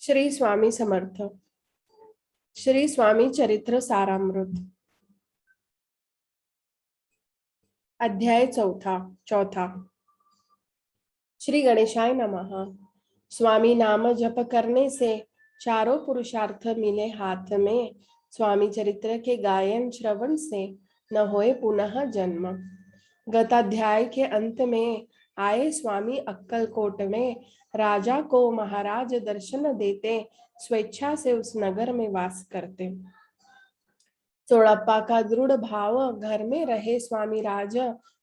श्री स्वामी समर्थ। श्री स्वामी चरित्र सारामृत। अध्याय चौथा। श्री गणेशाय नमः। स्वामी नाम जप करने से चारों पुरुषार्थ मिले हाथ में। स्वामी चरित्र के गायन श्रवण से न होए पुनः जन्म। गताध्याय के अंत में आए स्वामी अक्कलकोट में राजा को महाराज दर्शन देते स्वेच्छा से उस नगर में वास करते। चोड़प्पा का दृढ़ भाव घर में रहे स्वामी राज,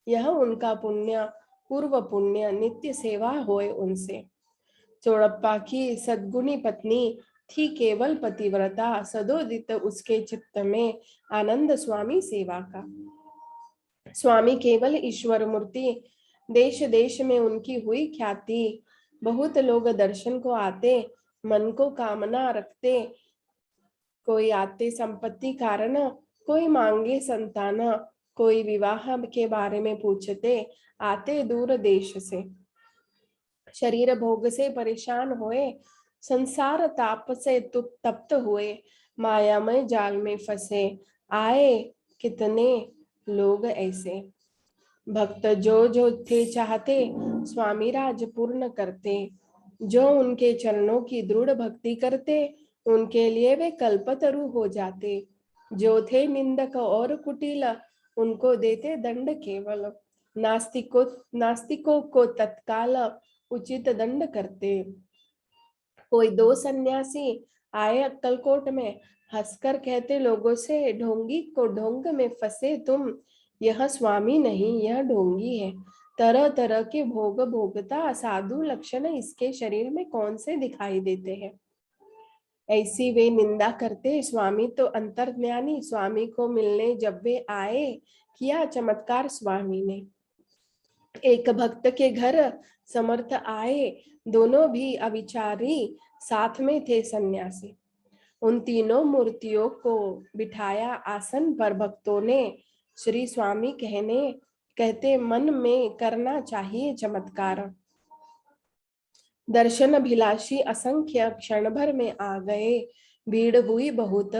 यह उनका पुण्य पूर्व पुण्य नित्य सेवा होए उनसे। चोड़प्पा की सद्गुणी पत्नी थी केवल पतिव्रता, सदोदित उसके चित्त में आनंद स्वामी सेवा का। स्वामी केवल ईश्वर मूर्ति, देश देश में उनकी हुई ख्याति। बहुत लोग दर्शन को आते, मन को कामना रखते। कोई आते संपत्ति कारण, कोई मांगे संतान, कोई विवाह के बारे में पूछते आते दूर देश से। शरीर भोग से परेशान हुए, संसार ताप से तप्त हुए, मायामय जाल में फंसे आए कितने लोग ऐसे। भक्त जो जो थे चाहते स्वामी राज पूर्ण करते, जो उनके चरणों की दृढ़ भक्ति करते उनके लिए वे कल्पतरु हो जाते। जो थे निंदक और कुटिल उनको देते दंड केवल, नास्तिकों को तत्काल उचित दंड करते। कोई दो सन्यासी आए अक्कलकोट में, हंसकर कहते लोगों से, ढोंगी को ढोंग में फंसे तुम, यह स्वामी नहीं यह ढोंगी है। तरह तरह के भोग भोगता साधु लक्षण इसके शरीर में कौन से दिखाई देते हैं। ऐसी वे निंदा करते। स्वामी तो अंतर्ज्ञानी, स्वामी को मिलने जब वे आए किया चमत्कार स्वामी ने। एक भक्त के घर समर्थ आए, दोनों भी अविचारी, साथ में थे सन्यासी। उन तीनों मूर्तियों को बिठाया आसन पर भक्तों ने। श्री स्वामी कहते मन में करना चाहिए चमत्कार। दर्शन अभिलाषी असंख्य क्षण भर में आ गए। भीड़ हुई बहुत,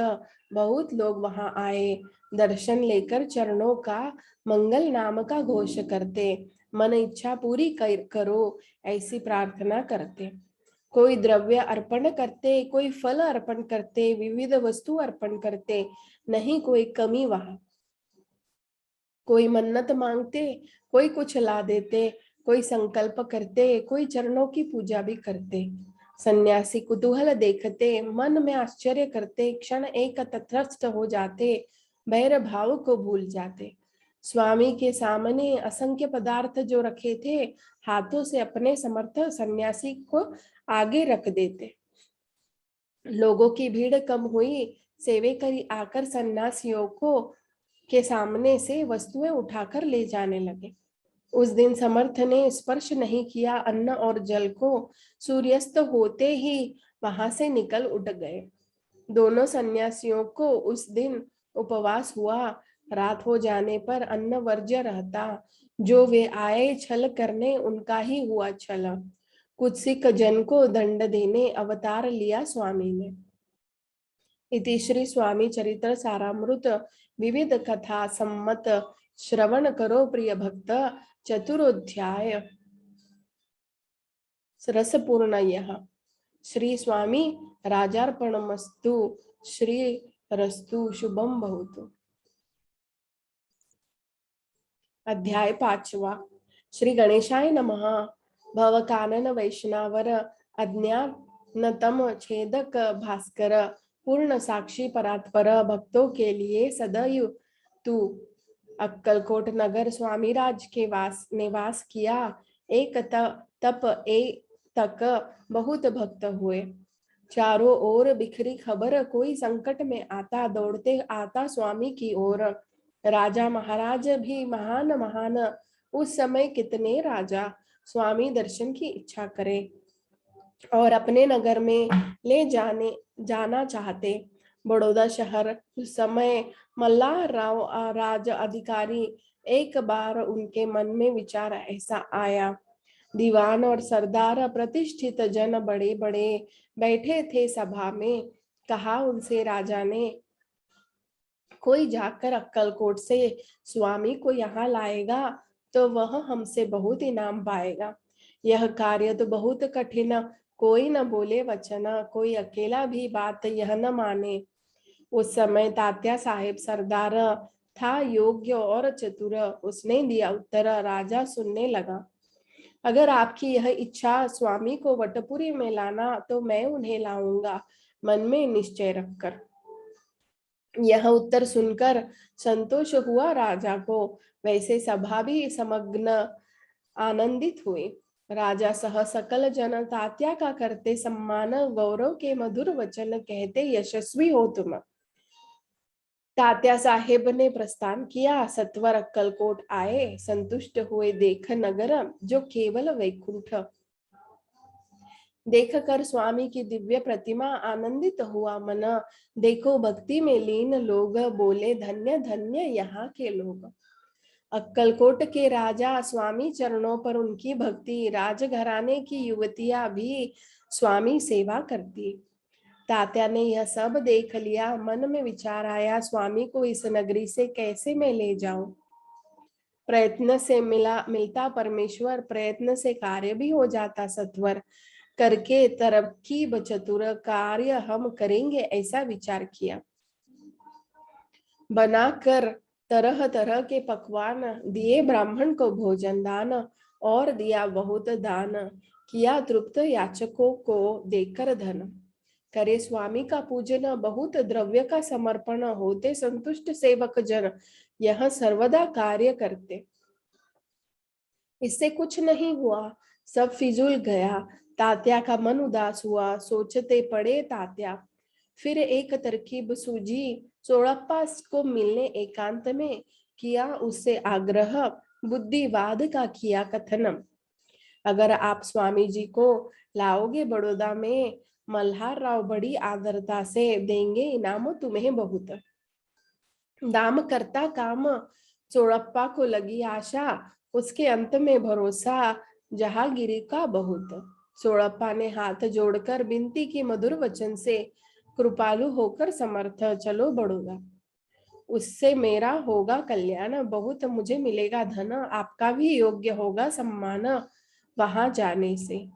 बहुत लोग वहां आए। दर्शन लेकर चरणों का मंगल नाम का घोष करते, मन इच्छा पूरी करो ऐसी प्रार्थना करते। कोई द्रव्य अर्पण करते, कोई फल अर्पण करते, विविध वस्तु अर्पण करते, नहीं कोई कमी वहां। कोई मन्नत मांगते, कोई कुछ ला देते, कोई संकल्प करते, कोई चरणों की पूजा भी करते। सन्यासी कुतूहल देखते, मन में आश्चर्य करते, क्षण एक तटस्थ हो जाते, भैर भाव को भूल जाते। स्वामी के सामने असंख्य पदार्थ जो रखे थे, हाथों से अपने समर्थ सन्यासी को आगे रख देते। लोगों की भीड़ कम हुई, सेवकरी आकर सन्यासियों को के सामने से वस्तुएं उठाकर ले जाने लगे। उस दिन समर्थ ने स्पर्श नहीं किया अन्न और जल को, सूर्यास्त होते ही वहां से निकल उठ गए। दोनों सन्यासियों को उस दिन उपवास हुआ। रात हो जाने पर अन्न वर्ज्य रहता। जो वे आए छल करने उनका ही हुआ छल। कुछ सिख जन को दंड देने अवतार लिया स्वामी ने। इति श्री स्वामी चरित्र सारामृत विविध कथा सम्मत श्रवण करो प्रिय भक्त चतुरोध्याय रसपूर्ण यह। श्री स्वामी राजार्पणमस्तु। श्री रस्तु शुभम भवतु। अध्याय 5वां। श्री गणेशाय नमः। भव कानन वैष्णवर अज्ञानतम छेदक भास्कर, पूर्ण साक्षी परात्पर, भक्तों के लिए सदैव तू। अक्कलकोट नगर स्वामी राज के निवास किया। एक तप एक तक बहुत भक्त हुए। चारों ओर बिखरी खबर, कोई संकट में आता दौड़ते आता स्वामी की ओर। राजा महाराज भी महान महान, उस समय कितने राजा स्वामी दर्शन की इच्छा करे और अपने नगर में ले जाना चाहते। बड़ौदा शहर उस समय मल्लाह राव राज अधिकारी। एक बार उनके मन में विचार ऐसा आया, दीवान और सरदार प्रतिष्ठित जन बड़े बड़े बैठे थे सभा में। कहा उनसे राजा ने, कोई जाकर अक्कलकोट से स्वामी को यहाँ लाएगा तो वह हमसे बहुत इनाम पाएगा। यह कार्य तो बहुत कठिन, कोई न बोले वचन, कोई अकेला भी बात यह न माने। उस समय तात्या साहेब सरदार था, योग्य और चतुर। उसने दिया उत्तर। राजा सुनने लगा। अगर आपकी यह इच्छा स्वामी को वटपुरी में लाना तो मैं उन्हें लाऊंगा, मन में निश्चय रखकर। यह उत्तर सुनकर संतोष हुआ राजा को। वैसे सभा भी समग्न आनंदित हुई। राजा सह सकल जन तात्या का करते सम्मान, गौरव के मधुर वचन कहते यशस्वी हो तुम। तात्या साहेब ने प्रस्थान किया, सत्वर अक्कलकोट आए। संतुष्ट हुए देख नगर जो केवल वैकुंठ। देख कर स्वामी की दिव्य प्रतिमा आनंदित हुआ मन। देखो भक्ति में लीन लोग, बोले धन्य धन्य यहाँ के लोग। अक्कलकोट के राजा स्वामी चरणों पर उनकी भक्ति, राजघराने की युवतियां भी स्वामी सेवा करती। तात्या ने यह सब देख लिया। मन में विचार आया, स्वामी को इस नगरी से कैसे मैं ले जाऊं। प्रयत्न से मिलता परमेश्वर, प्रयत्न से कार्य भी हो जाता सत्वर। करके तरकीब चतुर, कार्य हम करेंगे ऐसा विचार किया। बनाकर तरह तरह के पकवान दिए, ब्राह्मण को भोजन दान और दिया बहुत दान। किया तृप्त याचकों को देकर धन। करे स्वामी का पूजन, बहुत द्रव्य का समर्पण, होते संतुष्ट सेवक जन, यह सर्वदा कार्य करते। इससे कुछ नहीं हुआ, सब फिजूल गया। तात्या का मन उदास हुआ। सोचते पड़े तात्या। फिर एक तरकीब सूझी। चोड़प्पा को मिलने एकांत में किया उससे आग्रह, बुद्धिवाद का किया कथन। अगर आप स्वामी जी को लाओगे बड़ौदा में, मल्हार राव बड़ी आदरता से देंगे इनाम तुम्हें बहुत। दाम करता काम चोड़प्पा को लगी आशा, उसके अंत में भरोसा जहांगीरी का बहुत। चोड़प्पा ने हाथ जोड़कर विनती की मधुर वचन से, कृपालु होकर समर्थ चलो बड़ौदा, उससे मेरा होगा कल्याण, बहुत मुझे मिलेगा धन, आपका भी योग्य होगा सम्मान वहां जाने से।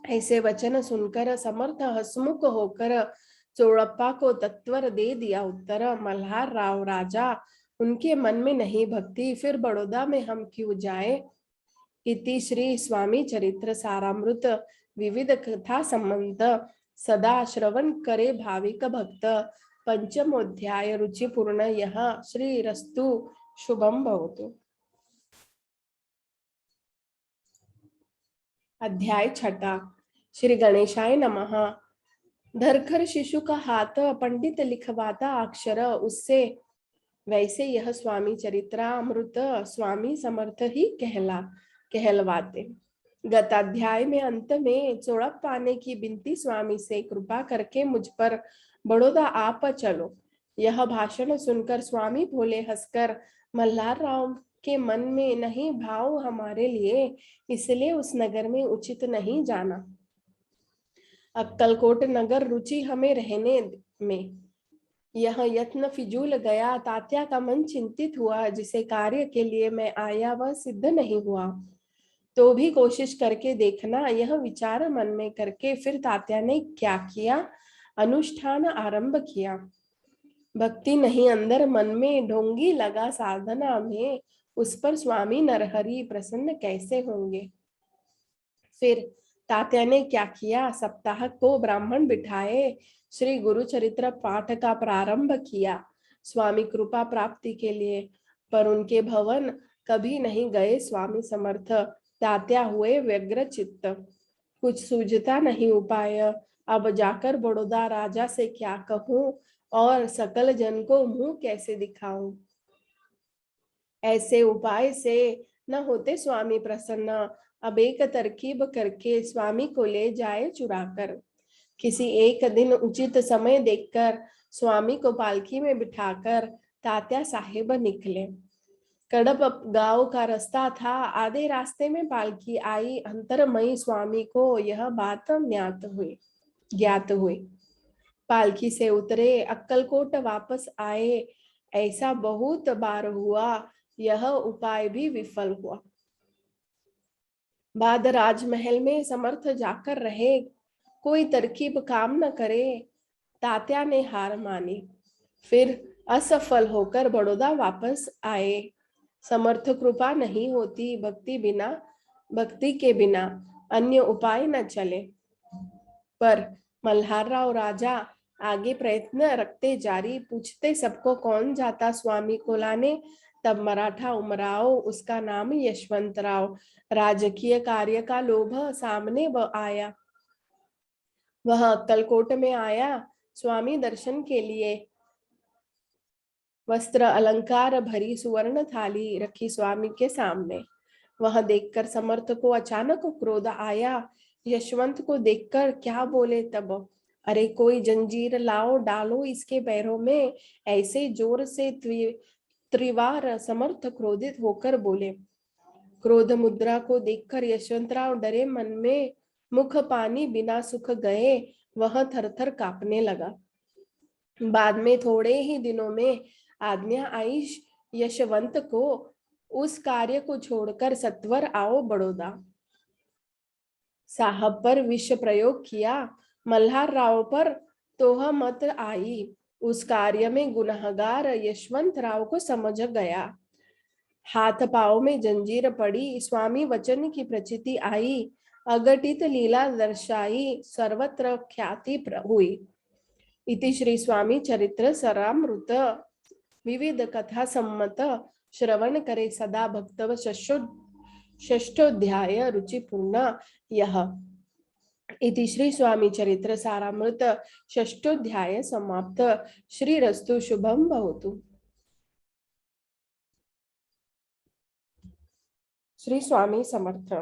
ऐसे वचन सुनकर समर्थ हसमुख होकर चोड़प्पा को तत्वर दे दिया उत्तर। मल्हार राव राजा, उनके मन में नहीं भक्ति, फिर बड़ौदा में हम क्यों जाए। इति श्री स्वामी चरित्र सारामृत विविध कथा संबंध, सदा श्रवण करे भाविक भक्त। पंचमोध्याय रुचिपूर्ण यह श्री रस्तु शुभम भवतु। अध्याय छठा। श्री गणेशाय नमः। धरकर शिशु का हाथ, पंडित लिखवाता अक्षर उससे, वैसे यह स्वामी चरित्रामृत स्वामी समर्थ ही कहलवाते। गताध्याय में अंत में चोड़प्पा ने की विनती स्वामी से, कृपा करके मुझ पर बड़ौदा आप चलो। यह भाषण सुनकर स्वामी बोले हंसकर, मल्हार राव के मन में नहीं भाव हमारे लिए, इसलिए उस नगर में उचित नहीं जाना। अक्कलकोट नगर रुचि हमें रहने में। यह यत्न फिजूल गया। तात्या का मन चिंतित हुआ। जिसे कार्य के लिए मैं आया वह सिद्ध नहीं हुआ, तो भी कोशिश करके देखना, यह विचार मन में करके फिर तात्या ने क्या किया, अनुष्ठान आरंभ किया। भक्ति नहीं अंदर मन में, ढोंगी लगा साधना में, उस पर स्वामी नरहरि प्रसन्न कैसे होंगे। फिर तात्या ने क्या किया, सप्ताह को ब्राह्मण बिठाए, श्री गुरु चरित्र पाठ का प्रारंभ किया स्वामी कृपा प्राप्ति के लिए। पर उनके भवन कभी नहीं गए स्वामी समर्थ। तात्या हुए व्यग्र चित्त, कुछ सूझता नहीं उपाय। अब जाकर बड़ौदा राजा से क्या कहूं और सकल जन को मुंह कैसे दिखाऊं। ऐसे उपाय से न होते स्वामी प्रसन्न। अब एक तरकीब करके स्वामी को ले जाए चुराकर। किसी एक दिन उचित समय देखकर स्वामी को पालकी में बिठाकर तात्या साहेब निकले। कड़प गांव का रास्ता था। आधे रास्ते में पालकी आई। अंतरमयी स्वामी को यह बात ज्ञात हुई। पालकी से उतरे, अक्कलकोट वापस आए। ऐसा बहुत बार हुआ, यह उपाय भी विफल हुआ। बाद राजमहल में समर्थ जाकर रहे, कोई तरकीब काम न करे। तात्या ने हार मानी, फिर असफल होकर बड़ौदा वापस आए। समर्थ कृपा नहीं होती, भक्ति के बिना अन्य उपाय न चले। पर मल्हारराव राजा आगे प्रयत्न रखते जारी, पूछते सबको कौन जाता स्वामी को लाने। तब मराठा उमराव, उसका नाम यशवंतराव, राजकीय कार्य का लोभ सामने आया। वह अक्कलकोट में आया स्वामी दर्शन के लिए। वस्त्र अलंकार भरी सुवर्ण थाली रखी स्वामी के सामने। वह देखकर समर्थ को अचानक क्रोध आया। यशवंत को देखकर क्या बोले तब, अरे कोई जंजीर लाओ, डालो इसके पैरों में। ऐसे जोर से त्रिवार समर्थ क्रोधित होकर बोले। क्रोध मुद्रा को देखकर यशवंतराव डरे मन में, मुख पानी बिना सुख गए। वह थरथर कांपने लगा। बाद में थोड़े ही दिनों में आज्ञा आई यशवंत को, उस कार्य को छोड़कर सत्वर आओ बड़ौदा। साहब पर विष प्रयोग किया, मल्हार राव पर तोह मत आई। उस कार्य में गुनहगार यशवंत राव को समझ गया। हाथ पांव में जंजीर पड़ी, स्वामी वचन की प्रचिति आई। अघटित लीला दर्शाई, सर्वत्र ख्याति हुई। इति श्री स्वामी चरित्र सरामृत। विविध कथा सम्मत, श्रवण करे सदा भक्तव। षष्ठोध्याय रुचिपूर्ण यह। इति श्री स्वामी चरित्र सारामृत षष्ठोध्याय समाप्त। श्रीरस्तु शुभम भवतु। श्री स्वामी समर्थ।